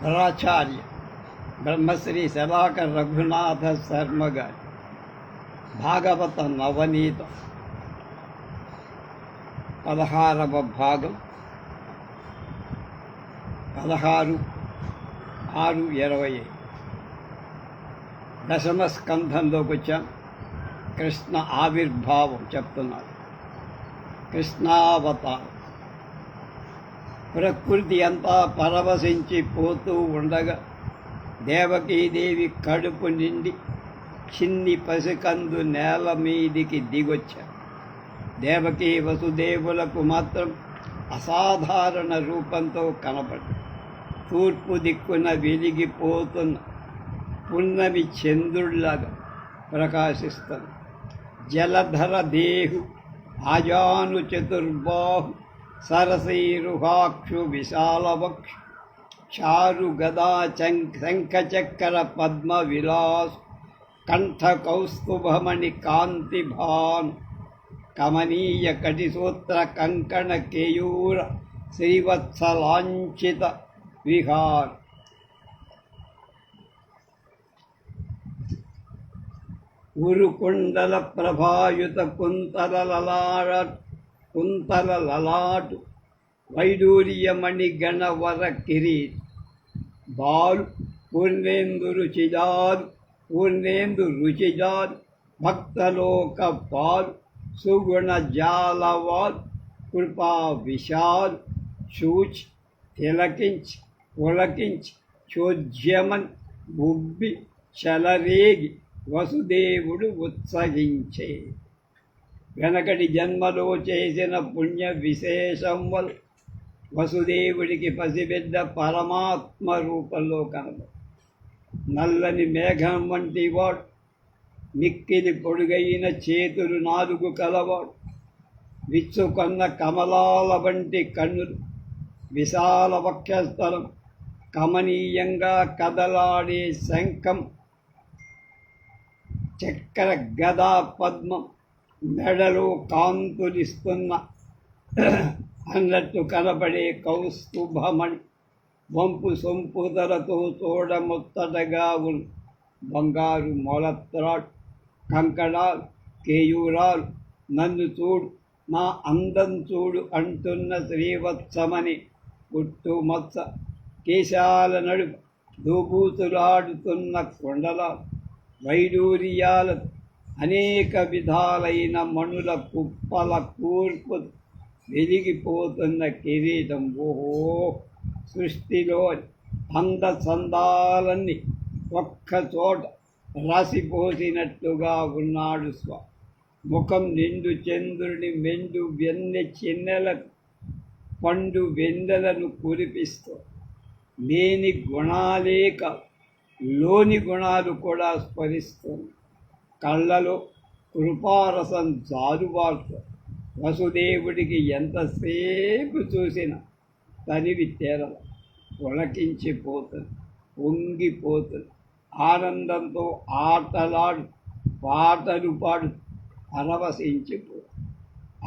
ప్రాచార్య బ్రహ్మశ్రీ శలాక రఘునాథ శర్మ గారి భాగవత నవనీత 16వ భాగం 16/6/20. దశమ స్కంధంలోకి వచ్చాం. కృష్ణ ఆవిర్భావం చెప్తున్నారు. కృష్ణావతారం. ప్రకృతి అంతా పరవశించి పోతూ ఉండగా దేవకీదేవి కడుపు నిండి చిన్ని పసికందు నేల మీదికి దిగొచ్చారు. దేవకీ వసుదేవులకు మాత్రం అసాధారణ రూపంతో కనపడి తూర్పు దిక్కున వెలిగిపోతున్న పున్నమి చంద్రుడిలాగా ప్రకాశిస్తుంది. జలధర దేహు ఆజాను చతుర్బాహు సరసీరుహాక్షు విశాలవక్షు చారు గదా శంఖచక్ర పద్మ విలాసు కంఠ కౌస్తుభమణి కాంతిభాను కమనీయ కటిసూత్ర కంకణ కేయూర శ్రీవత్సలాంఛిత విహార ఉరుకుండల ప్రభాయుత కుంతల లలాటు వైడూర్యమణి గణవర కిరీట్ బాలు పూర్ణేందు రుచిజాలు భక్తలోక పాలు సుగుణ జాలవాల్ కృపా విశాల్ చూచి తిలకించి పులకించి చోద్యమన్ ఉబ్బి చలరేగి వసుదేవుడు ఉత్సహించే. వెనకటి జన్మలో చేసిన పుణ్య విశేషం వల్ల వసుదేవుడికి పసిబిడ్డ పరమాత్మ రూపంలో కనబడు. నల్లని మేఘం వంటి వాడు, మిక్కిలి పొడుగైన చేతులు 4 కలవాడు, విచ్చుకొన్న కమలాల వంటి కన్నులు, విశాల వక్షస్థలం, కమనీయంగా కదలాడే శంఖం, చక్ర గదా పద్మం, మెడలో కాంతులిస్తున్న అన్నట్టు కనబడే కౌస్తుభమణి, వంపు సొంపుదలతో చూడముత్తటగా ఉన్న బంగారు మొలత్రాడు, కంకణాలు, కేయూరాలు, నన్ను చూడు నా అందం చూడు అంటున్న శ్రీవత్సమని గుట్టు మత్స, కేశాల నడుపు దూబూతులాడుతున్న కొండలాలు, వైడూర్యాల అనేక విధాలైన మణుల కుప్పల కూర్పు వెలిగిపోతున్న కిరీటం. ఓహో, సృష్టిలో అందచందాలన్నీ ఒక్కచోట రాసిపోసినట్లుగా ఉన్నాడు ముఖం నిండు చంద్రుని మెండు వెన్నె చిన్నెలకు పండు వెన్నెలను కురిపిస్తూ లేని గుణాలేక లోని గుణాలు కూడా స్మరిస్తుంది. కళ్ళలో కృపారసం జారువార్త. వసుదేవుడికి ఎంతసేపు చూసినా తనివి తీరల, పులకించిపోతుంది, పొంగిపోతుంది. ఆనందంతో ఆటలాడు పాటలు పాడు పరవశించిపోతుంది.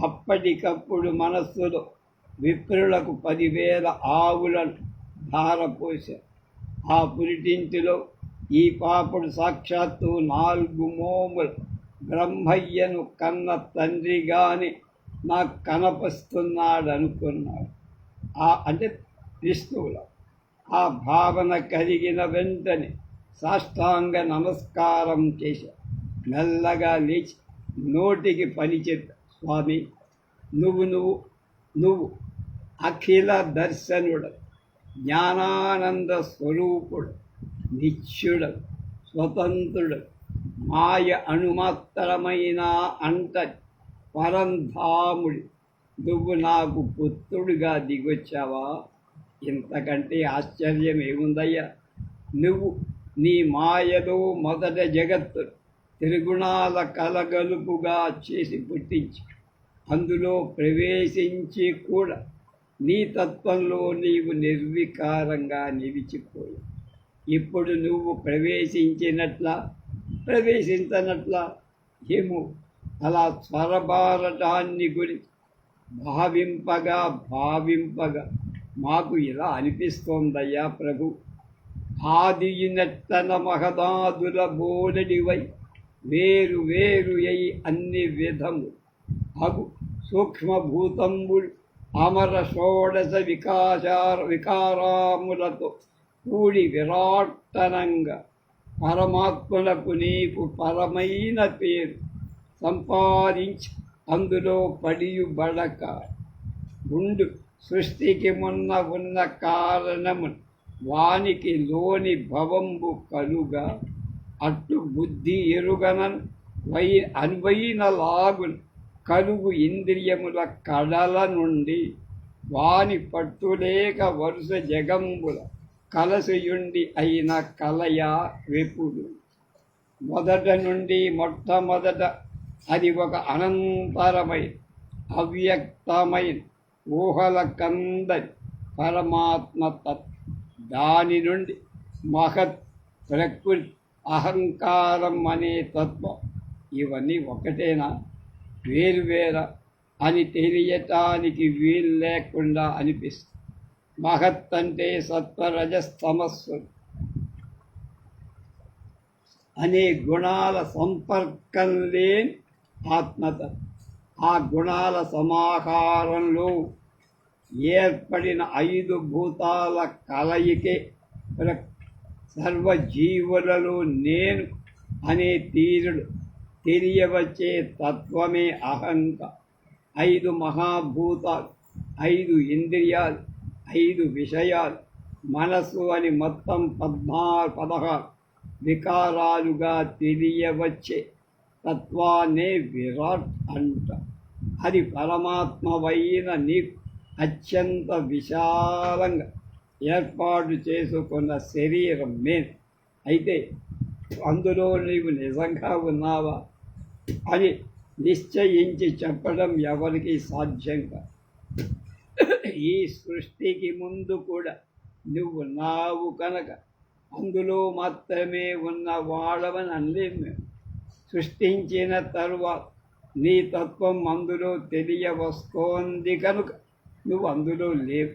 అప్పటికప్పుడు మనస్సులో విప్రులకు 10,000 ఆవులను ధారపోశారు. ఆ పురిటింటిలో ఈ పాపుడు సాక్షాత్తు 4 మోముల బ్రహ్మయ్యను కన్న తండ్రిగాని నాకు కనపస్తున్నాడు అనుకున్నాడు. అంటే విష్ణువుల ఆ భావన కలిగిన వెంటనే సాష్టాంగ నమస్కారం చేశాడు. మెల్లగా లేచి నోటికి పని చెప్పాడు. స్వామి, నువ్వు అఖిల దర్శనుడు, జ్ఞానానంద స్వరూపుడు, నిత్యుడు, స్వతంత్రుడు, మాయ అణుమాత్రమైన అంట పరంధాముడి. నువ్వు నాకు పుత్రుడిగా దిగొచ్చావా? ఇంతకంటే ఆశ్చర్యం ఏముందయ్యా? నువ్వు నీ మాయలో మొదట జగత్తు త్రిగుణాల కలగలుపుగా చేసి పుట్టించి అందులో ప్రవేశించి కూడా నీ తత్వంలో నీవు నిర్వికారంగా నిలిచిపోయి ఇప్పుడు నువ్వు ప్రవేశించనట్లా ఏమో అలా స్వరబారటాన్ని గురించి భావింపగా మాకు ఇలా అనిపిస్తోందయ్యా ప్రభు. ఆదియునెత్తన మహదాదుల బోలెడివై వేరు వేరు అయి అన్ని విధము అగు సూక్ష్మభూతంబులు అమర షోడశ వికారాములతో కూడి విరాట్టనంగా పరమాత్మలకు నీకు పరమైన పేరు సంపాదించి అందులో పడియుబడక ఉండు సృష్టికి మొన్న ఉన్న కారణము వానికి లోని భవంబు కలుగా అట్టు బుద్ధి ఎరుగనన్ అనువైన లాగును కలుగు ఇంద్రియముల కడల నుండి వాని పట్టులేక వరుస జగంబుల కలసియుండి అయిన కలయా వెపుడు మొదట నుండి మొట్టమొదట అది ఒక అనంతరమైన అవ్యక్తమైన ఊహల కందని పరమాత్మ తత్వం. దాని నుండి మహత్ ప్రకృతి అహంకారం అనే తత్వం ఇవన్నీ ఒకటేనా వేరువేరా అని తెలియటానికి వీలు లేకుండా అనిపిస్తుంది. మహత్ అంటే సత్వరజస్తమస్సు అనే గుణాల సంపర్కం లేని ఆత్మతత్వం. ఆ గుణాల సమాహారంలో ఏర్పడిన 5 భూతాల కలయికే సర్వజీవులలో నేను అనే తీరుడు తెలియవచ్చే తత్వమే అహంక. 5 మహాభూతాలు, 5 ఇంద్రియాలు, 5 విషయాలు, మనసు అని మొత్తం 16 వికారాలుగా తెలియవచ్చే తత్వాన్నే విరాట్ అంట. అది పరమాత్మవైన నీకు అత్యంత విశాలంగా ఏర్పాటు చేసుకున్న శరీరం మేన్. అయితే అందులో నీవు నిజంగా ఉన్నావా అని నిశ్చయించి చెప్పడం ఎవరికి సాధ్యం కాదు. ఈ సృష్టికి ముందు కూడా నువ్వు ఉన్నావు కనుక అందులో మాత్రమే ఉన్న వాడవని అనలేము మేము. సృష్టించిన తరువాత నీ తత్వం అందులో తెలియవస్తోంది కనుక నువ్వు అందులో లేవు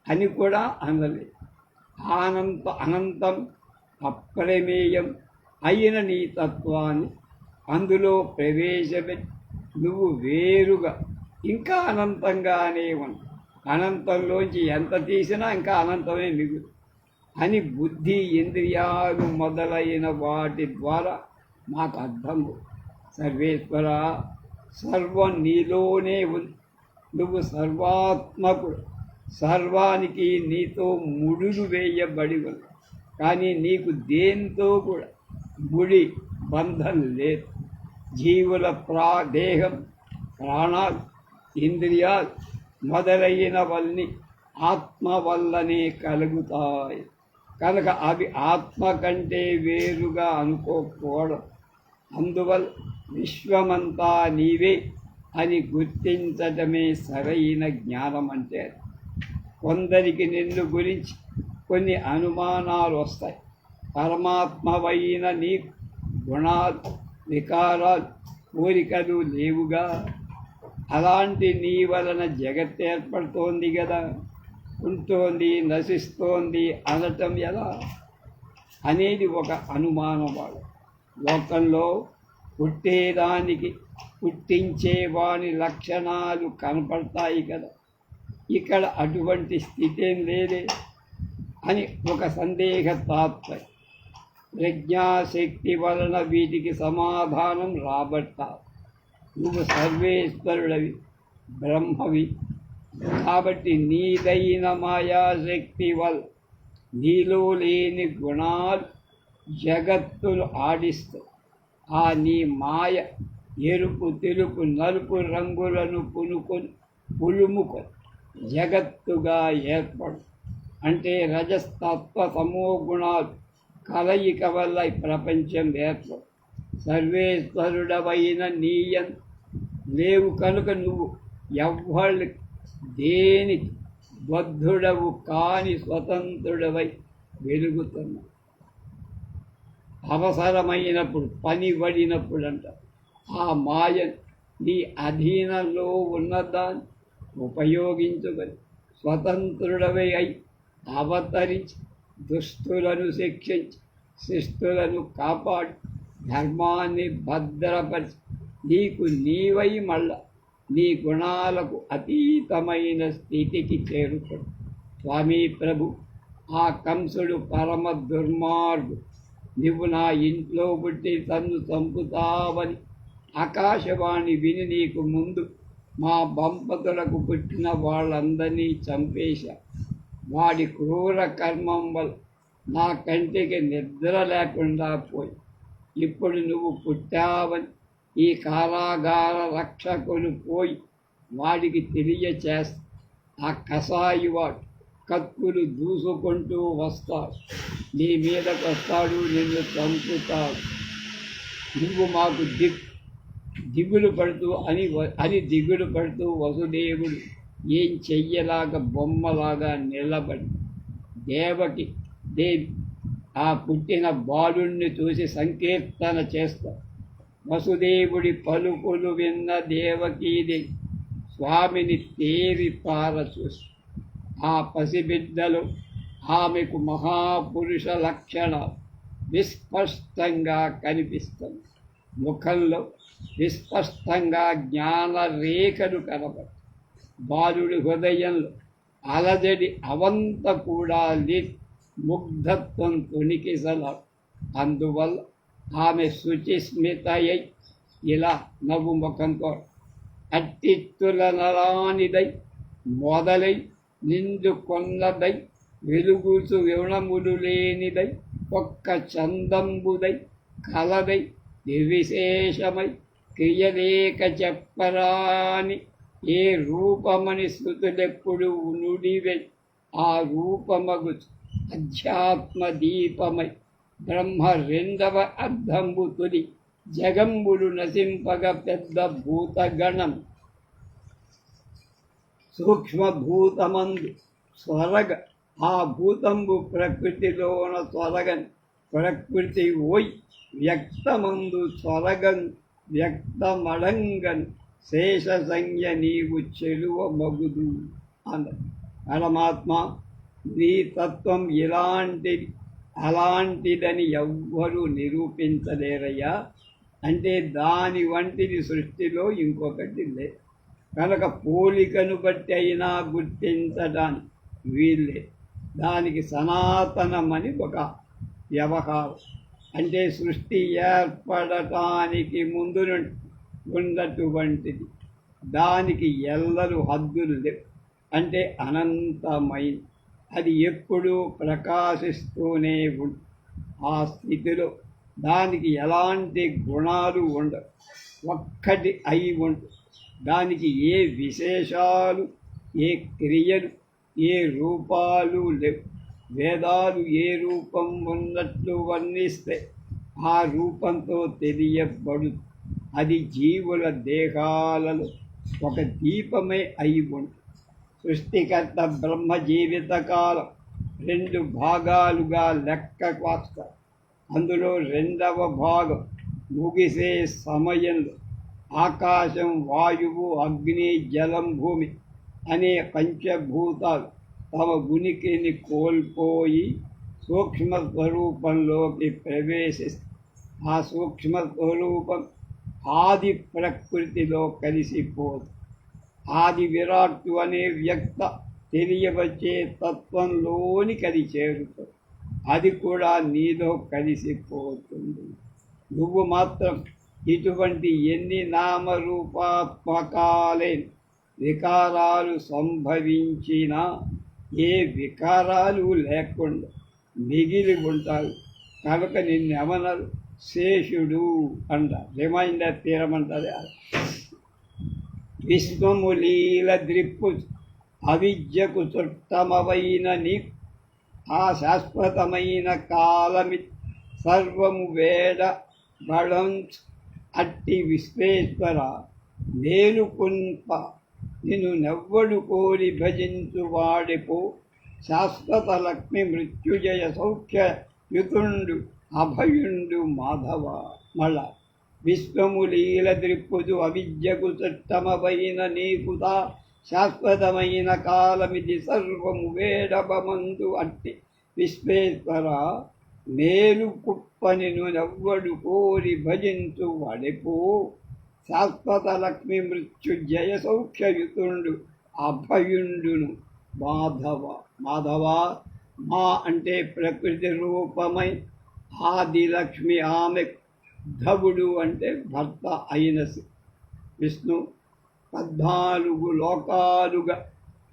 అని కూడా అనలేదు. అనంతం అప్రమేయం అయిన నీ తత్వాన్ని అందులో ప్రవేశపెట్టి నువ్వు వేరుగా ఇంకా అనంతంగానే ఉన్నావు. అనంతంలోంచి ఎంత తీసినా ఇంకా అనంతమే మిగులు అని బుద్ధి ఇంద్రియాలు మొదలైన వాటి ద్వారా మాకు అర్థం. సర్వేశ్వర, సర్వం నీలోనే ఉంది. నువ్వు సర్వాత్మకుడు. సర్వానికి నీతో ముడులు వేయబడి ఉంది. కానీ నీకు దేంతో కూడా ముడి బంధం లేదు. జీవుల దేహం, ప్రాణాలు, ఇంద్రియాలు మొదలైనవన్నీ ఆత్మ వల్లనే కలుగుతాయి కనుక అవి ఆత్మ కంటే వేరుగా అనుకోకపోవడం. అందువల్ల విశ్వమంతా నీవే అని గుర్తించటమే సరైన జ్ఞానం అంటే. కొందరికి నిన్ను గురించి కొన్ని అనుమానాలు వస్తాయి. పరమాత్మవైన నీ గుణాలు, వికారాలు, కోరికలు లేవుగా. అలాంటి నీ వలన జగత్ ఏర్పడుతోంది కదా, ఉంటోంది, నశిస్తోంది అనటం ఎలా అనేది ఒక అనుమానం. వాడు లోకంలో పుట్టేదానికి పుట్టించేవాని లక్షణాలు కనపడతాయి కదా, ఇక్కడ అటువంటి స్థితి ఏం లేదే అని ఒక సందేహ తాత్పర్యం. ప్రజ్ఞాశక్తి వలన వీటికి సమాధానం రాబట్టాలి. నువ్వు సర్వేశ్వరుడవి, బ్రహ్మవి. కాబట్టి నీదైన మాయాశక్తి వల్ల నీలో లేని గుణాలు జగత్తులు ఆడిస్తాయి. ఆ నీ మాయ ఎరుపు, తెలుపు, నలుపు రంగులను పులుముకొని జగత్తుగా ఏర్పడు. అంటే రజస్తత్వ తమో గుణాలు కలయిక వల్ల ఈ ప్రపంచం ఏర్పడు. సర్వేశ్వరుడవైన నీయం లేవు కనుక నువ్వు ఎవ్వళ్ళు దేనికి బద్ధుడవు కాని స్వతంత్రుడవై వెలుగుతున్నావు. అవసరమైనప్పుడు, పని పడినప్పుడు అంట ఆ మాయ నీ అధీనంలో ఉన్నదాన్ని ఉపయోగించుకొని స్వతంత్రుడవై అయి అవతరించి దుస్తులను శిక్షించి శిస్తులను కాపాడు, ధర్మాన్ని భద్రపరిచి నీకు నీవై మళ్ళ నీ గుణాలకు అతీతమైన స్థితికి చేరుకోడు. స్వామి ప్రభు, ఆ కంసుడు పరమ దుర్మార్గుడు. నువ్వు నా ఇంట్లో పుట్టి తన్ను చంపుతావని ఆకాశవాణి విని నీకు ముందు మా దంపతులకు పుట్టిన వాళ్ళందరినీ చంపేశా. వాడి క్రూర కర్మం వల్ల నా కంటికి నిద్ర లేకుండా పోయి ఇప్పుడు నువ్వు పుట్టావని ఈ కారాగార రక్షకులు పోయి వాడికి తెలియచేస్తా. ఆ కసాయి వాడు కత్తులు దూసుకుంటూ వస్తాడు, నీ మీదకు వస్తాడు, నిన్ను చంపుతాడు. నువ్వు మాకు దిగులు పడుతూ అని దిగులు పడుతూ వసుదేవుడు ఏం చెయ్యలాగా బొమ్మలాగా నిలబడి దేవకి దేవి ఆ పుట్టిన బాలుణ్ణి చూసి సంకీర్తన చేస్తా. వసుదేవుడి పలుకులు విన్న దేవకీదేవి స్వామిని తేరి పార చూసి ఆ పసిబిడ్డలు ఆమెకు మహాపురుష లక్షణాలు విస్పష్టంగా కనిపిస్తుంది. ముఖంలో విస్పష్టంగా జ్ఞానరేఖలు కనబడి బాలుడి హృదయంలో అలజడి అవంత కూడా ముగ్ధత్వం తొణికిసలాడు. అందువల్ల ఆమె శుచిస్మితయై ఇలా నవ్వు ముఖంతో అట్టిత్తుల నరానిదై మొదలై నిండు కొన్నదై వెలుగుచు వివణములు లేనిదై ఒక్క చందంబుదై కలదై నిర్విశేషమై క్రియలేక చెప్పరాని ఏ రూపమని శృతులెప్పుడు నుడివై ఆ రూపమగు అధ్యాత్మ దీపమై బ్రహ్మ రెండవ అర్ధంబు తొలి జగంబులు నశింపగ పెద్ద భూతగణం సూక్ష్మభూతమందు స్వరగ ఆ భూతంబు ప్రకృతిలోన స్వరగన్ ప్రకృతి ఓయ్ వ్యక్తమందు స్వరగన్ వ్యక్తమడంగన్ శేష సంజ్ఞ నీవు చెలువ మగుదు అన్న పరమాత్మ. నీ తత్వం ఇలాంటిది అలాంటిదని ఎవ్వరూ నిరూపించలేరయ్యా. అంటే దాని వంటిది సృష్టిలో ఇంకొకటి లేదు కనుక పోలికను బట్టి అయినా గుర్తించడానికి వీళ్ళే. దానికి సనాతనమని ఒక వ్యవహారం. అంటే సృష్టి ఏర్పడటానికి ముందు ఉన్నటువంటిది, దానికి ఎల్లరూ హద్దులు లేవు, అంటే అనంతమైన. అది ఎప్పుడూ ప్రకాశిస్తూనే ఉంటుంది. ఆ స్థితిలో దానికి ఎలాంటి గుణాలు ఉండవు, ఒక్కటి అయి ఉంటుంది. దానికి ఏ విశేషాలు, ఏ క్రియలు, ఏ రూపాలు లేవు. వేదాలు ఏ రూపం ఉన్నట్లు వర్ణిస్తే ఆ రూపంతో తెలియబడు. అది జీవుల దేహాలలో ఒక దీపమే అయి ఉంటుంది. సృష్టికర్త బ్రహ్మ జీవితకాలం 2 భాగాలుగా లెక్క కాస్తారు. అందులో 2వ భాగం ముగిసే సమయంలో ఆకాశం, వాయువు, అగ్ని, జలం, భూమి అనే పంచభూతాలు తమ ఉనికిని కోల్పోయి సూక్ష్మ స్వరూపంలోకి ప్రవేశిస్తాయి. ఆ సూక్ష్మ స్వరూపం ఆది ప్రకృతిలో కలిసిపోదు. ఆది విరాట్టు అనే వ్యక్త తెలియవచ్చే తత్వంలోనికి అది చేరుతుంది. అది కూడా నీలో కలిసిపోతుంది. నువ్వు మాత్రం ఇటువంటి ఎన్ని నామరూపాత్మకాలైన వికారాలు సంభవించినా ఏ వికారాలు లేకుండా మిగిలి ఉంటాయి. కనుక నిన్నెమనరు శేషుడు అంట. రిమైండర్ తీరమంటారు. విశ్వము లీల ద్రిప్పు అవిద్యకు చుట్టమవైన నీకు ఆ శాశ్వతమైన కాలమి సర్వము వేడ బడంచు అట్టి విశ్వేశ్వర మేలుకొంప నిన్ను నెవ్వడు కోరి భజించు వాడిపో శాశ్వత లక్ష్మి మృత్యుజయ సౌఖ్య యుతుండు అభయుండు మాధవ. మళ్ళా విశ్వము లీల ద్రిప్పుదు అవిద్యకు చట్టమవైన నీకుతా శాశ్వతమైన కాలమిది సర్వము వేడబమందు అట్టి విశ్వేశ్వర మేలు కుప్పనిను నవ్వడు కోరి భజించు వడెపు శాశ్వత లక్ష్మి మృత్యుజయ సౌఖ్యయుతుండు అభయుండును మాధవ. మాధవ మా అంటే ప్రకృతి రూపమై ఆదిలక్ష్మి, ఆమె ధవుడు అంటే భర్త అయిన విష్ణు. 14 లోకాలుగా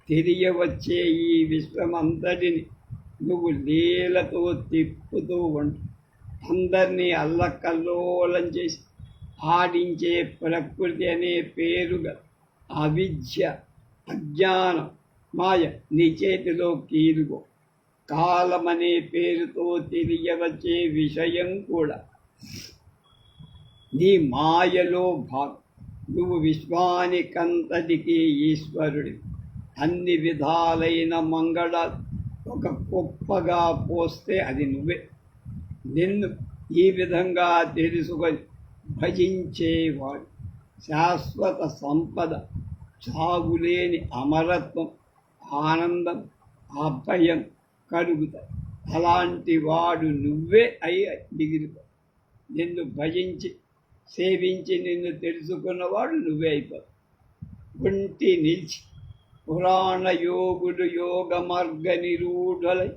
తెలియవచ్చే ఈ విశ్వమంతటిని నువ్వు లీలతో తిప్పుతూ ఉంటు అందరినీ అల్లకల్లోలం చేసి ఆడించే ప్రకృతి అనే పేరుగా అవిద్య, అజ్ఞానం, మాయ నీ చేతిలో కీలుగో. కాలమనే పేరుతో తెలియవచ్చే విషయం కూడా నీ మాయలో భాగం. నువ్వు విశ్వానికంతటికీ ఈశ్వరుడి. అన్ని విధాలైన మంగళ ఒక కుప్పగా పోస్తే అది నువ్వే. నిన్ను ఈ విధంగా తెలుసుకొని భజించేవాడు శాశ్వత సంపద, సాగులేని అమరత్వం, ఆనందం, అభయం కలుగుతాయి. అలాంటి వాడు నువ్వే అయి మిగిలిపోయి. నిన్ను భజించి సేవించి నిన్ను తెలుసుకున్నవాడు నువ్వే అయిపోతావు. ఒంటి నిలిచి పురాణ యోగులు యోగ మార్గ నిరూఢులై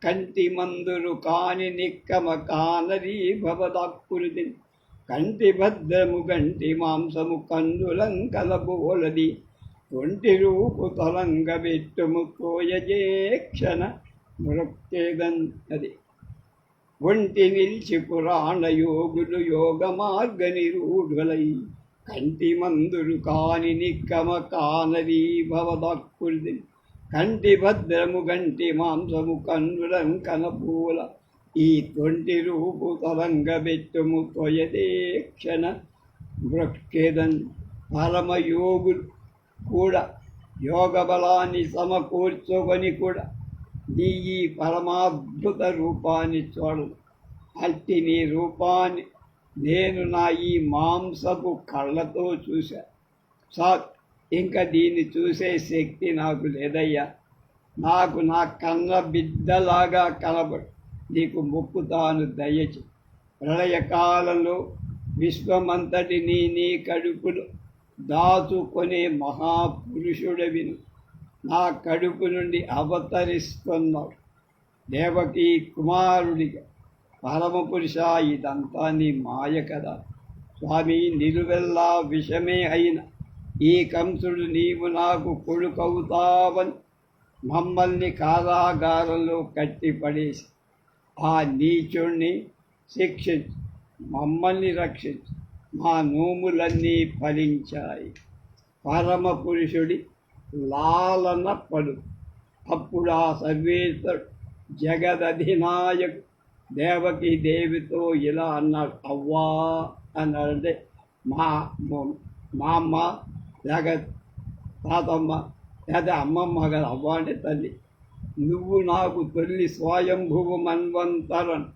కంటి మందులు కాని నిక్కమ కానరీ భవదాకృతి కంటి భద్రము గంటి మాంసము కందులం కలబోలది ఒంటి రూపు తలంగ బెట్టుము కోయజే క్షణ మృక్కేదన్నది. ఒంటి నిలిచి పురాణ యోగులు యోగ మార్గ నిరూఢులై కంటి మందులు కాని నిక్కమ కానరీ భవదాకృతి కంటి భద్రము గంటి మాంసము కన్నులం కనపూల ఈ తొంటి రూపు తలంగ బెట్టుము తొయదే క్షణ మృక్కేదన్. పరమయోగులు కూడా యోగ బలాన్ని సమకూర్చుకొని కూడా నీ ఈ పరమాద్భుత రూపాన్ని చూడదు. అట్టి నీ రూపాన్ని నేను నా ఈ మాంసపు కళ్ళతో చూశా. ఇంకా దీన్ని చూసే శక్తి నాకు లేదయ్యా. నాకు నా కన్న బిడ్డలాగా కనబడు. నీకు మొక్కుతాను దయచి. ప్రళయకాలంలో విశ్వమంతటిని నీ కడుపులో దాచుకొనే మహాపురుషుడవిను. నా కడుపు నుండి అవతరిస్తున్నావు దేవకీ కుమారుడిగా. పరమపురుష, ఇదంతా నీ మాయ కదా స్వామి. నిలువెల్లా విషమే అయిన ఈ కంసుడు నీవు నాకు కొడుకవుతావని మమ్మల్ని కారాగారంలో కట్టిపడేసి ఆ నీచుణ్ణి శిక్షించు, మమ్మల్ని రక్షించు. మా నోములన్నీ ఫలించాయి. పరమ పురుషుడి లాలన పడు. అప్పుడు ఆ సర్వేశ్వరుడు జగదధినాయకు దేవకి దేవితో ఇలా అన్నాడు. అవ్వా అన్నాడంటే మా అమ్మ లేక తాతమ్మ లేదా అమ్మమ్మ కదా. అవ్వ అంటే తల్లి. నువ్వు నాకు తొలి స్వయంభువు మన్వంతరన్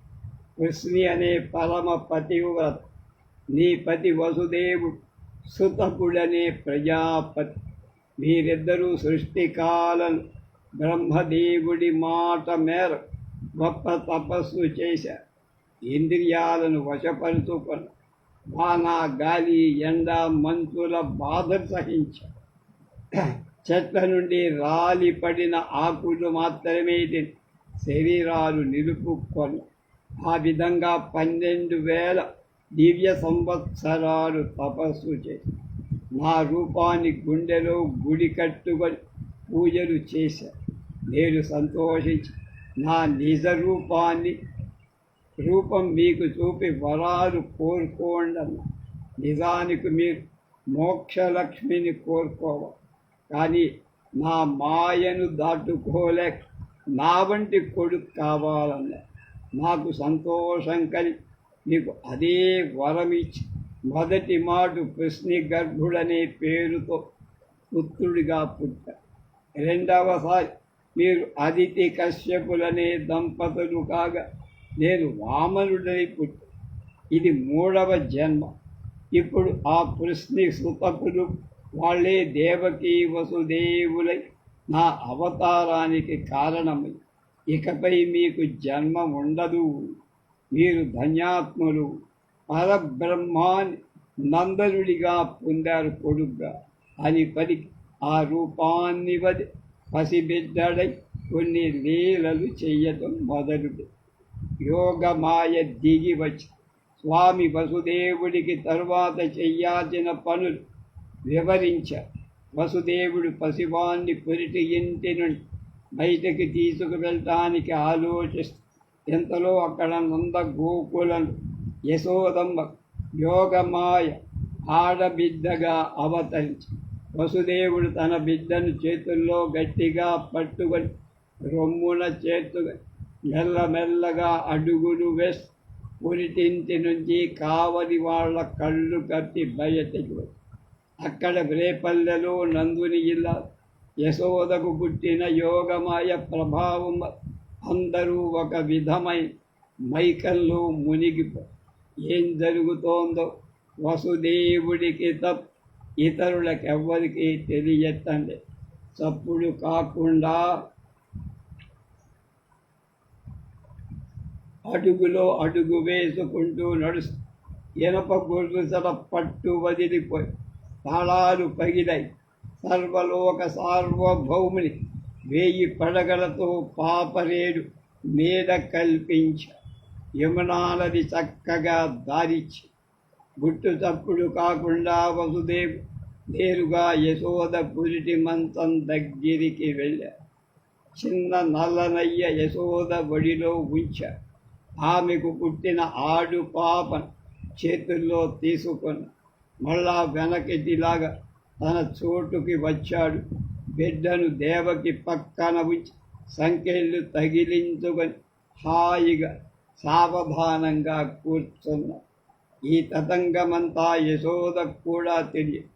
కృష్ణి అనే పరమ పతివ్రత. నీ పతి వసుదేవుడు సుతకుడనే ప్రజాపతి. మీరిద్దరూ సృష్టికాలను బ్రహ్మదేవుడి మాట మేర గొప్ప తపస్సు చేశారు. ఇంద్రియాలను వశపరుచుకొని వాన, గాలి, ఎండ, మంచుల బాధలు సహించారు. చెట్ల నుండి రాలి పడిన ఆకులు మాత్రమే శరీరాలు నిలుపుకొని ఆ విధంగా 12,000 దివ్య సంవత్సరాలు తపస్సు చేసి నా రూపాన్ని గుండెలో గుడి కట్టుకొని పూజలు చేశారు. నేను సంతోషించి నా నిజ రూపం మీకు చూపి వరాలు కోరుకోండి అన్న. నిజానికి మీరు మోక్షలక్ష్మిని కోరుకోవాలి, కానీ నా మాయను దాటుకోలేక నా వంటి కొడుకు కావాలన్న. నాకు సంతోషం కలిగి నీకు అదే వరమిచ్చి మొదటి మాట కృష్ణి గర్భుడనే పేరుతో పుత్రుడిగా పుట్టారు. రెండవసారి మీరు అదితి కశ్యపులనే దంపతులు కాగా నేను వామనుడని పుట్టాను. ఇది 3వ జన్మ. ఇప్పుడు ఆ కృష్ణి సుతపులు వాళ్ళే దేవకీ వసుదేవులై నా అవతారానికి కారణమై ఇకపై మీకు జన్మ ఉండదు, మీరు ధన్యాత్ములు, పరబ్రహ్మాన్ని నందనుడిగా పొందారు కొడుగ్గా అని పలికి ఆ రూపాన్ని వది పసిబిడ్డడై కొన్ని లీలలు చెయ్యటం మొదలుడు. యోగమాయ దిగి వచ్చి స్వామి వసుదేవుడికి తరువాత చెయ్యాల్సిన పనులు వివరించారు. వసుదేవుడు పసివాణ్ణి పురిటి ఇంటి నుండి బయటకి తీసుకువెళ్ళటానికి ఆలోచిస్తూ ఇంతలో అక్కడ నంద గోకులను యశోదమ్మ యోగమాయ ఆడబిడ్డగా అవతరించి వసుదేవుడు తన బిడ్డను చేతుల్లో గట్టిగా పట్టుకొని రొమ్మున చేతుగా మెల్లమెల్లగా అడుగులు వేసి పురిటింటి నుంచి కావలి వాళ్ళ కళ్ళు కట్టి బయటికి వచ్చి అక్కడ రేపల్లెలో నందుని ఇలా యశోదకు పుట్టిన యోగమాయ ప్రభావం అందరూ ఒక విధమైన మైకల్లో మునిగిపో ఏం జరుగుతోందో వసుదేవుడికి తప్ప ఇతరులకెవ్వరికీ తెలియటండి. చప్పుడు కాకుండా అడుగులో అడుగు వేసుకుంటూ నడుస్తూ ఇనప గొర్రుసల పట్టు వదిలిపోయి తాళాలు పగిలాయి. సర్వలోక సార్వభౌముని 1000 పడగలతో పాపరేడు మీద కల్పించ యమునా నది చక్కగా దారిచ్చి గుట్టు చప్పుడు కాకుండా వసుదేవు నేరుగా యశోద పురిటి మంచం దగ్గరికి వెళ్ళారు. చిన్న నల్లనయ్య యశోద ఒడిలో ఉంచారు. ఆమెకు పుట్టిన ఆడు పాపను చేతుల్లో తీసుకొని మళ్ళా వెనకటిలాగా తన చోటుకి వచ్చాడు. బిడ్డను దేవకి పక్కన ఉంచి సంకెళ్ళు తగిలించుకొని హాయిగా సావధానంగా కూర్చున్నాడు. ఈ తతంగమంతా యశోదకు కూడా తెలియదు.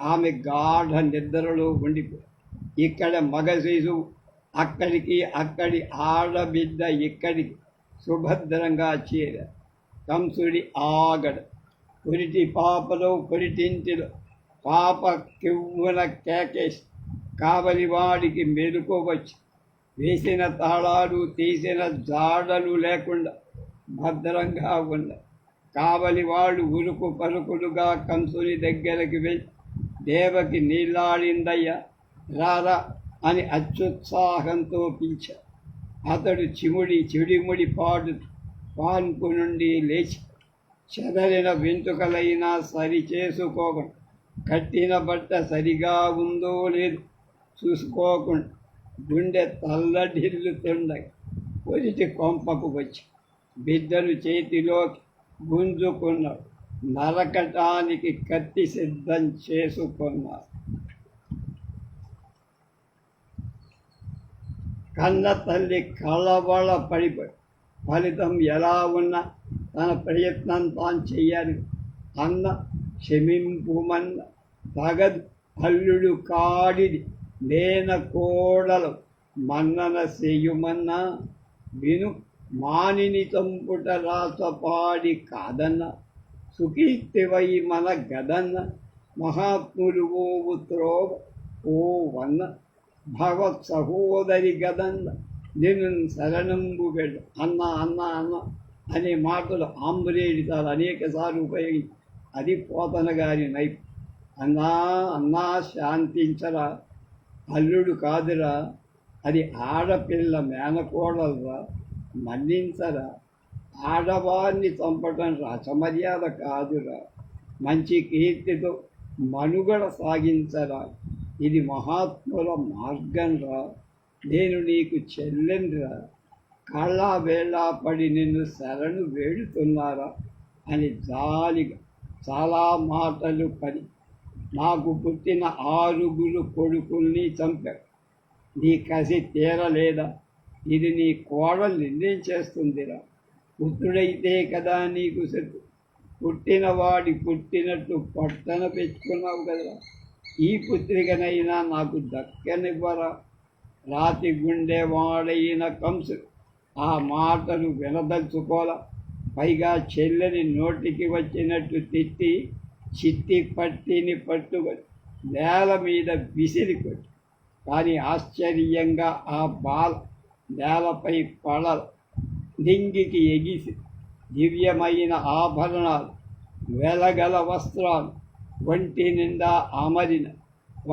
ఆమె గాఢ నిద్రలో ఉండిపోయి ఇక్కడ మగ శిశువు అక్కడికి, అక్కడి ఆడబిడ్డ ఇక్కడికి సుభద్రంగా చేరారు. కంసుడి ఆగడ పురిటి పాపలో పురిటింటిలో పాప కివ్వున కేకేసి కావలివాడికి మెలకు వచ్చి వేసిన తాళాలు తీసిన జాడలు లేకుండా భద్రంగా ఉన్న కావలివాడు ఉరుకు పలుకులుగా కంసుని దగ్గరికి వెళ్ళి దేవకి నీళ్ళాడిందయ్యా రారా అని అత్యుత్సాహంతో పిలిచాడు. అతడు చిడిముడి పాన్పు నుండి లేచి చెదరిన వెంట్రుకలైనా సరి చేసుకోకుండా కట్టిన బట్ట సరిగా ఉందో లేదు చూసుకోకుండా గుండె తల్లడిల్లుతుండగా పొరిటి కొంపకు వచ్చి బిడ్డను చేతిలోకి గుంజుకున్నాడు. నరకటానికి కత్తి సిద్ధం చేసుకున్నాడు. కన్న తల్లి కళవళ పడిపోయి ఫలితం ఎలా ఉన్నా తన ప్రయత్నం తాను చెయ్యాలి. అన్న క్షమింపుమన్న తగదు అల్లుడు కాడిది లేన కోడలు మన్నన చెయ్యుమన్నా విను మానిని చంపుట రాసపాడి కాదన్న సుకీర్తివై మన గదన్న మహాత్ములు ఓవు త్రోవ ఓ వన్న భగవత్ సహోదరి గదన్న నిన్ను శరణంబు వెళ్ళు అన్న అన్న అన్న అనే మాటలు ఆంబులేడితారు అనేక సార్లు ఉపయోగించి అది పోతన గారి నైపు. అన్నా అన్నా శాంతించరా, అల్లుడు కాదురా, అది ఆడపిల్ల మేనకోడలరా, మన్నించరా, ఆడవారిని చంపటం రాచమర్యాద కాదురా, మంచి కీర్తితో మనుగడ సాగించరా, ఇది మహాత్ముల మార్గంరా, నేను నీకు చెల్లెన్రా, కాళ్ళా వేళ్ళా పడి నిన్ను శరణు వేడుతున్నారా అని జాలిగా చాలా మాటలు పడి నాకు పుట్టిన 6 కొడుకుల్ని చంపాడు. నీ కసి తీరలేదా? ఇది నీ కోడలు నిర్ణయం చేస్తుందిరా. పుత్రుడైతే కదా నీకు శత్రు, పుట్టినవాడి పుట్టినట్టు పట్టణ పెట్టుకున్నావు కదరా. ఈ పుత్రికనైనా నాకు దక్కనివ్వరా. రాతి గుండెవాడైన కంసుడు ఆ మాటలు వినదలుచుకోల. పైగా చెల్లెని నోటికి వచ్చినట్టు తిట్టి చిట్టి పట్టిని పట్టుకొని నేల మీద విసిరికొట్టి. కానీ ఆశ్చర్యంగా ఆ బాల నేలపై పడల లింగికి ఎగిసి దివ్యమైన ఆభరణాలు వెలగల వస్త్రాలు ఒంటి నిండా అమరిన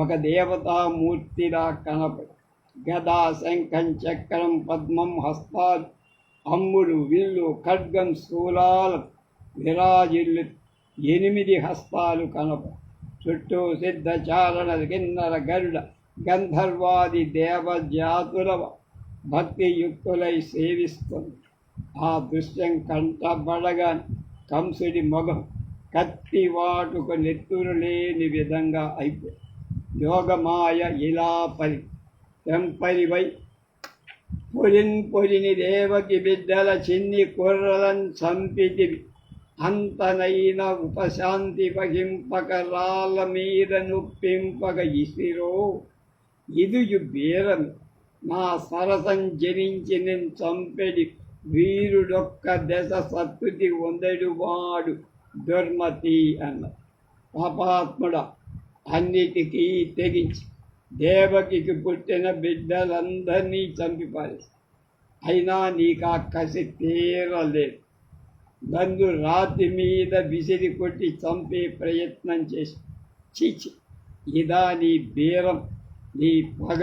ఒక దేవతామూర్తిలా కనపడి గదా శంఖం చక్రం పద్మం హస్తాలు అమ్ముడు విల్లు ఖడ్గం శూలాలు విరాజిల్లు 8 హస్తాలు కనపడి చుట్టూ సిద్ధచారణ కిన్నర గరుడ గంధర్వాది దేవజాతుల భక్తియుక్తులై సేవిస్తుంది. ఆ దృశ్యం కంటబడగానే కంసుడి మొగం కత్తివాటుకు నెత్తురు లేని విధంగా అయిపోయి యోగమాయ ఇలా తెంపరివై పొరిని దేవకి బిడ్డల చిన్ని కుర్రలను చంపితివి అంతనైన ఉపశాంతి పగింపక రాళ్ళ మీద నొప్పింపక ఇసిరో ఇదుయు బీరను నా సరసం జనించి నేను చంపెడి వీరుడొక్క దశ సత్తుతి వందడువాడు దుర్మతి అన్న పాపాత్ముడ అన్నిటికీ తెగించి దేవకి పుట్టిన బిడ్డలందరినీ చంపిపారేసి అయినా నీకు ఆ కసి తీరలేదు. నన్ను రాతి మీద విసిరి కొట్టి చంపే ప్రయత్నం చేసి చీచి ఇదా నీ బీరం, నీ పగ,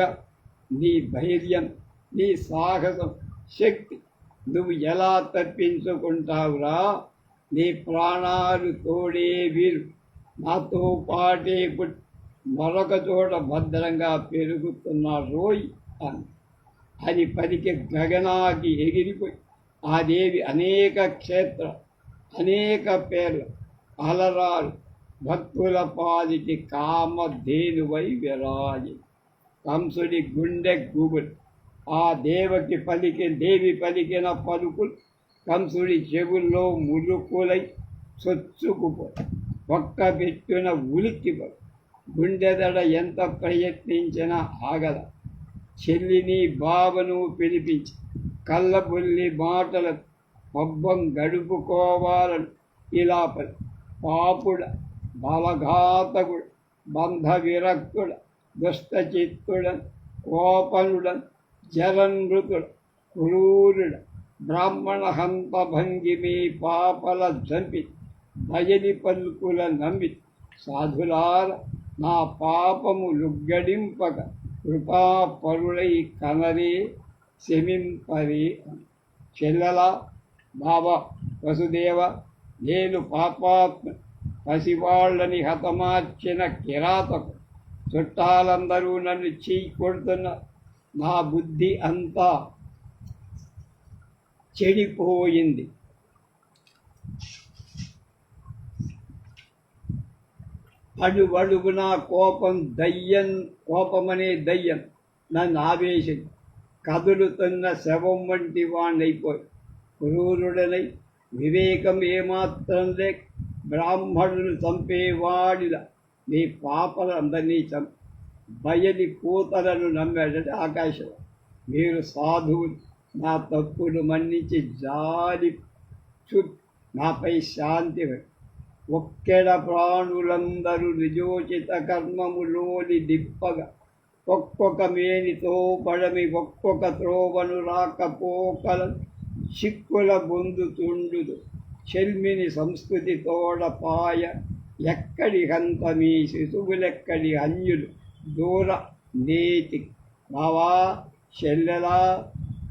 నీ ధైర్యం, నీ సాహసం, శక్తి. నువ్వు ఎలా తప్పించుకుంటావురా? నీ ప్రాణాలు తోడే వీరు నాతో పాటే మరొక చోట భద్రంగా పెరుగుతున్న రోయ్ అని పలికి గగనాకి ఎగిరిపోయి ఆ దేవి అనేక క్షేత్ర అనేక పేర్లు అలరాలు భక్తుల పాలిటి కామధేనువై విరాజి కంసుడి గుండె గుబులు ఆ దేవి పలికిన పలుకులు కంసుడి చెవుల్లో ములుకులై చొచ్చుకుపో ఒక్క పెట్టున ఉలిక్కిపడు. గుండెదడ ఎంత ప్రయత్నించినా ఆగల. చెల్లిని బావను పిలిపించి కళ్ళబుల్లి మాటల పబ్బం గడుపుకోవాలని ఇలా పాపుడ బలఘాతకుడు బంధ విరక్తుడ దుష్టచిత్తుడన్ కోపనుడన్ జరనృతుడ క్రూరుడ బ్రాహ్మణ హంత భంగిమి పాపల జంపి భజని పలుకుల నమ్మి సాధులార నా పాపము లుగ్గడింపక కృపాపరులై కనరే శమింపరే. చెల్లెలా బాబా వసుదేవ, నేను పాపాత్మ పసివాళ్ళని హతమార్చిన కిరాతకు చుట్టాలందరూ నన్ను కొడుతున్న నా బుద్ధి అంతా చెడిపోయింది. అడుగడుగునా కోపమనే దయ్యం నన్ను ఆవేశించి కదులుతున్న శవం వంటి వాణ్ణైపోయి క్రూరుడనై వివేకం ఏమాత్రం లేక బ్రాహ్మణులు చంపేవాడిలా నీ పాపలందరినీ చంపి బయలి కూతలను నమ్మాడంటే ఆకాశం. మీరు సాధువులు నా తప్పులు మన్నించి జాలి నాపై శాంతి ఒక్కెడ ప్రాణులందరూ నిజోచిత కర్మములోని దిప్పగా ఒక్కొక్క మేనితో పడమి ఒక్కొక్క త్రోవను రాకపోకలను చిక్కుల బొందుతుండుదు చెల్మిని సంస్కృతి తోడపాయ ఎక్కడి హంత మీ శిశువులెక్కడి అన్యులు దూర నేతి. బావా చెల్లెలా,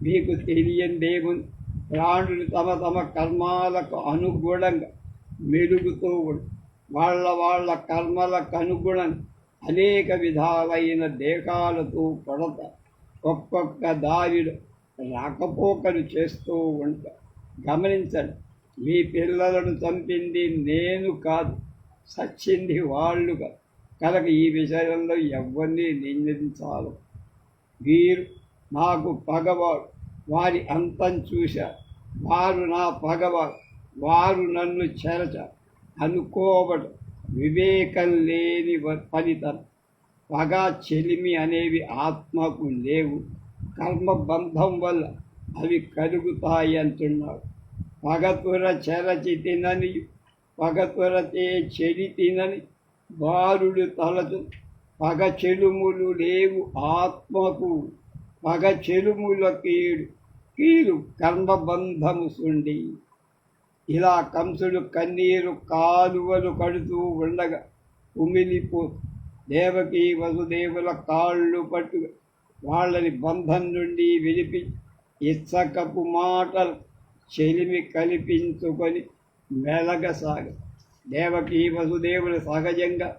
మీకు తెలియందేముంది? ప్రాణులు తమ తమ కర్మాలకు అనుగుణంగా మెరుగుతూ వాళ్ళ కర్మలకు అనుగుణంగా అనేక విధాలైన దేహాలతో పడతారు. ఒక్కొక్క దారిలో రాకపోకలు చేస్తూ ఉంటారు. గమనించండి, మీ పిల్లలను చంపింది నేను కాదు, సచ్చింది వాళ్ళు కాదు. కనుక ఈ విషయంలో ఎవరిని నిందించాలి. వీరు నాకు పగవారు, వారి అంతం చూశారు. వారు నా పగవారు, వారు నన్ను చెరచారు అనుకోవడం వివేకం లేని ఫలితం. పగ చెలిమి అనేవి ఆత్మకు లేవు, కర్మబంధం వల్ల అవి కలుగుతాయి అంటున్నాడు. పగతుర చెరచి తినని పగతురతే చెడి తినని బారుడు తలచు పగ చెలుములు లేవు ఆత్మకు. పగ చెలుముల కీలు కర్మబంధము సుండి. ఇలా కంసుడు కన్నీరు కాలువలు కడుతూ ఉండగా ఉమిలిపోతూ దేవకి వసుదేవుల కాళ్ళు పట్టుగా వాళ్ళని బంధం నుండి విడిపి ఇచ్చకపు మాటలు చెలిమి కల్పించుకొని మెలగసాగ. దేవకి వసుదేవులు సహజంగా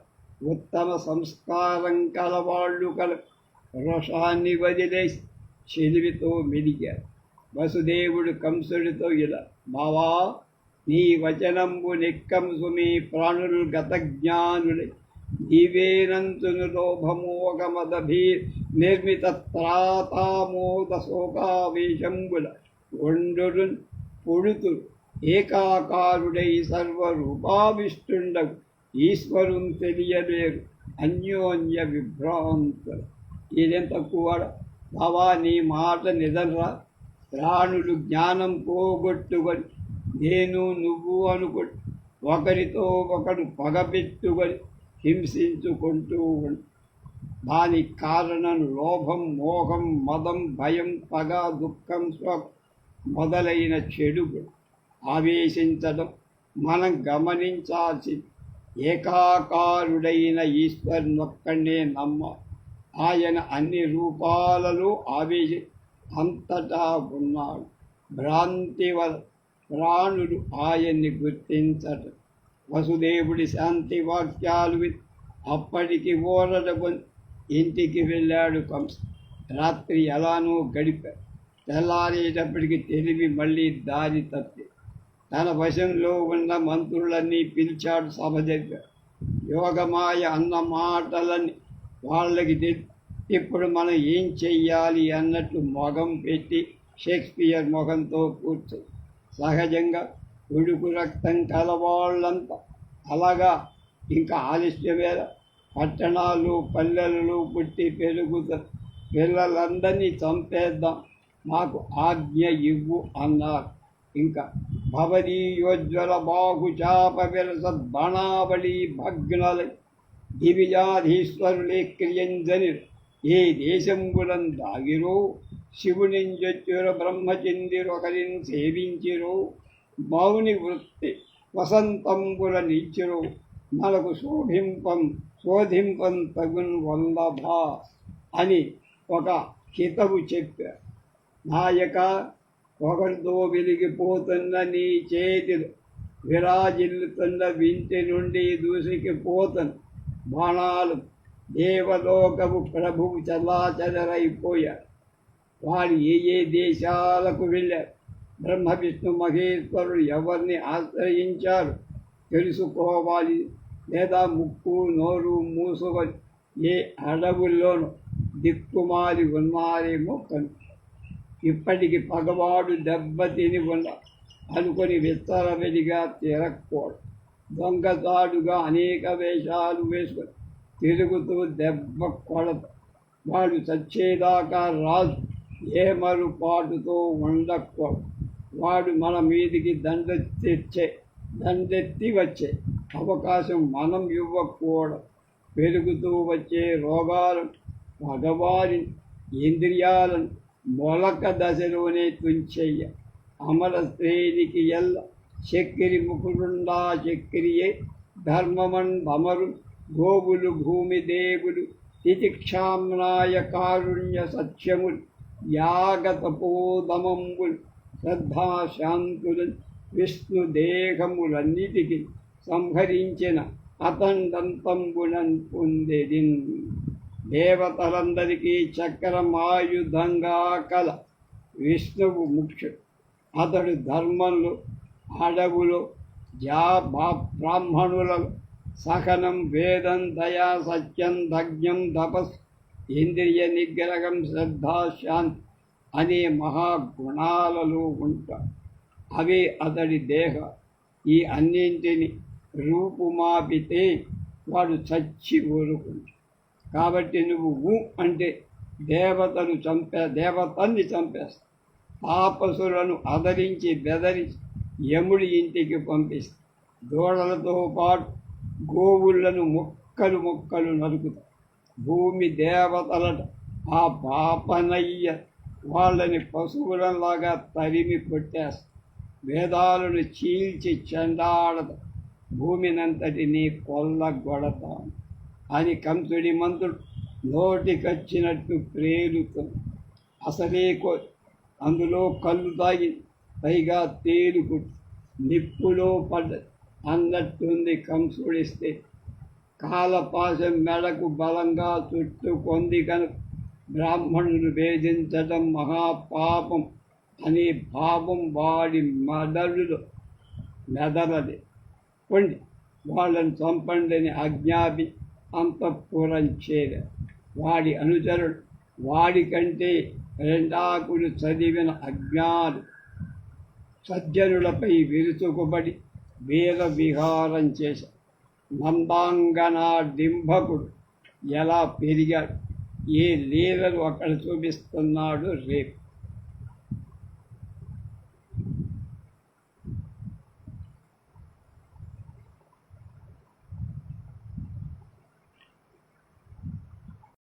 ఉత్తమ సంస్కారం కలవాళ్ళు రోషాన్ని వదిలేసి చెలిమితో మెలిగారు. వసుదేవుడు కంసుడితో ఇలా, బావా, నీ వచనంబు నిక్కంసు మీ ప్రాణులు గత జ్ఞానులై నీవేనంతును లోభమోగమదభీ నిర్మిత త్రాతామోద శోకావేశంబుల ఒండురు పొడుతురు ఏకాకారుడై సర్వరూపావిష్టుండగు ఈశ్వరుని తెలియలేరు అన్యోన్య విభ్రాంతులు. ఇదేం తక్కువ బావా, నీ మాట నిజంరా. ప్రాణులు జ్ఞానం పోగొట్టుకొని నేను నువ్వు అనుకొని ఒకరితో ఒకడు పగబెట్టుకొని హింసించుకుంటూ ఉండు. దానికి కారణం లోభం, మోహం, మదం, భయం, పగ, దుఃఖం, శోకం మొదలైన చెడులు ఆవేశించడం మనం గమనించాల్సి. ఏకాకారుడైన ఈశ్వరునొక్కడే నమ్మ. ఆయన అన్ని రూపాలలో ఆవేశి అంతటా ఉన్నాడు. భ్రాంతి వల్ల ప్రాణులు ఆయన్ని గుర్తించటం. వసుదేవుడి శాంతి వాక్యాలు అప్పటికి ఓరడబోని ఇంటికి వెళ్ళాడు కంస. రాత్రి ఎలానో గడిపాడు. తెల్లారేటప్పటికి తెలివి మళ్ళీ దారి తప్పి తన వశంలో ఉన్న మంత్రులన్నీ పిలిచాడు సభ దగ్గర. యోగమాయ అన్న మాటలని వాళ్ళకి ఇప్పుడు మనం ఏం చెయ్యాలి అన్నట్టు మొగం పెట్టి షేక్స్పియర్ మొగంతో కూర్చొని సహజంగా ఉడుకు రక్తం కలవాళ్ళంతా అలాగా ఇంకా ఆలస్యమేర పట్టణాలు పల్లెలు పుట్టి పెరుగుతారు. పిల్లలందరినీ చంపేద్దాం, మాకు ఆజ్ఞ ఇవ్వు అన్నారు. ఇంకా భవదీయోజ్వల బాహుచాప విరస బణావళి భగ్నలై దివిజాధీశ్వరులే క్రియంజని ఏ దేశంబులం దాగిరో శివునింజొచ్చుర బ్రహ్మచందిరొకరిని సేవించిరో మౌని వృత్తి వసంతంబుల నిచ్చిరో మనకు శోధింపం తగున్ వల్లభా అని ఒక హితవు చెప్పారు. నాయక, ఒకరితో వెలిగిపోతున్న నీ చేతిలో విరాజిల్లుతున్న వింటి నుండి దూసుకుపోతున్న బాణాలు దేవలోకము ప్రభువు చలాచలరైపోయారు. వారు ఏ దేశాలకు వెళ్ళారు, బ్రహ్మ విష్ణు మహేశ్వరుడు ఎవరిని ఆశ్రయించారు తెలుసుకోవాలి. లేదా ముక్కు నోరు మూసుకొని ఏ అడవుల్లోనూ దిక్కుమాలి ఉన్నారేమో కను. ఇప్పటికి పగవాడు దెబ్బతిని ఉన్న అనుకొని విస్తరవెలిగా తిరగకూడదు. దొంగతాడుగా అనేక వేషాలు వేసుకొని తిరుగుతూ దెబ్బ కొడత. వాడు చచ్చేదాకా రాజు ఏమరుపాటుతో ఉండకూడదు. వాడు మన మీదికి దండెత్తి వచ్చే అవకాశం మనం ఇవ్వకూడదు. పెరుగుతూ వచ్చే రోగాలను మగవారి ఇంద్రియాలను మొలక దశలోనే తుంచెయ్య. అమర శ్రేణికి ఎల్ల చక్కెరి ముకుడుండా చక్కెరియే ధర్మమండమరు గోవులు భూమి దేవులు తితిక్షామ్నాయ కారుణ్య సత్యములు యాగతపోదమంబులు శ్రద్ధాశాంతులు విష్ణు దేహములన్నిటికీ సంహరించిన అతండంతంబునన్ పొందెదిన్. దేవతలందరికీ చక్రమాయుధంగా కల విష్ణువు ముఖ్యుడు. అతడు ధర్మంలో, అడవులో, బ్రాహ్మణులలో సహనం, వేదం, దయా, సత్యం, దజ్ఞం, తపస్సు, ఇంద్రియ నిగ్రహం, శ్రద్ధాశాంతి అనే మహాగుణాలలో ఉంటాడు. అవే అతడి దేహ. ఈ అన్నింటిని రూపుమాపితే వాడు చచ్చి ఊరుకుంటాడు. కాబట్టి నువ్వు అంటే దేవతల్ని చంపేస్తా. తాపసులను అదరించి బెదరించి యముడి ఇంటికి పంపిస్తా. దూడలతో పాటు గోవులను ముక్కలు నరుకుతా. భూమి దేవతలట ఆ పాపనయ్య వాళ్ళని పశువులలాగా తరిమి కొట్టేస్తా, వేదాలను చీల్చి చెండాడద, భూమినంతటినీ కొల్లగొడతాను అని కంసుడి మంత్రుడు నోటికొచ్చినట్టు ప్రేలుతుంది. అసలే అందులో కళ్ళు తాగి పైగా తేలుకు నిప్పులో పడ్డది అన్నట్టుంది. కంసుడిస్తే కాలపాశం మెడకు బలంగా చుట్టుకొంది కనుక బ్రాహ్మణులు వేధించటం మహాపాపం అనే భావం వాడి మెదలది. పొండి వాళ్ళని చంపండిని ఆజ్ఞాపి అంతఃపురం చేరారు. వాడి అనుచరుడు వాడికంటే రెండాకులు చదివిన అజ్ఞాలు సజ్జనులపై విరుచుకుబడి వీర విహారం చేశారు. నందాంగనా డింభకుడు ఎలా పెరిగాడు, ఏ లీలలు అక్కడ చూపిస్తున్నాడు రేపు.